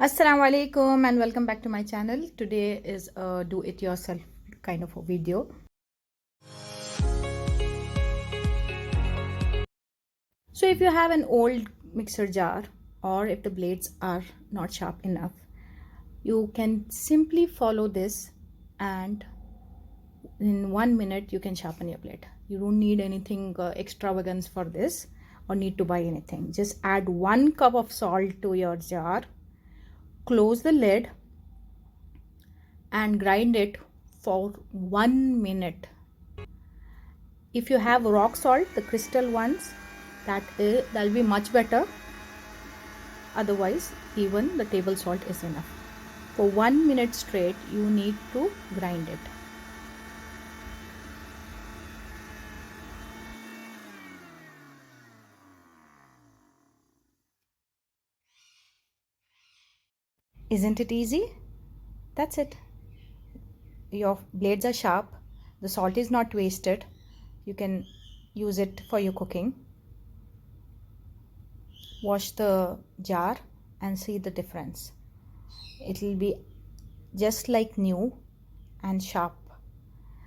Assalamu alaikum and welcome back to my channel. Today is a do it yourself kind of a video. So if you have an old mixer jar or if the blades are not sharp enough, you can simply follow this and in 1 minute you can sharpen your blade. You don't need anything extravagance for this or need to buy anything. Just add 1 cup of salt to your jar, close the lid and grind it for 1 minute. If you have rock salt, the crystal ones, that'll be much better. Otherwise, even the table salt is enough. For 1 minute straight, you need to grind it. Isn't it easy? That's it. Your blades are sharp. The salt is not wasted. You can use it for your cooking. Wash the jar and see the difference. It will be just like new and sharp.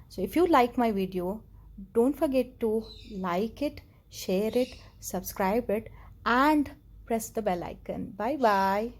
So if you like my video, don't forget to like it, share it, subscribe it and press the bell icon. Bye bye.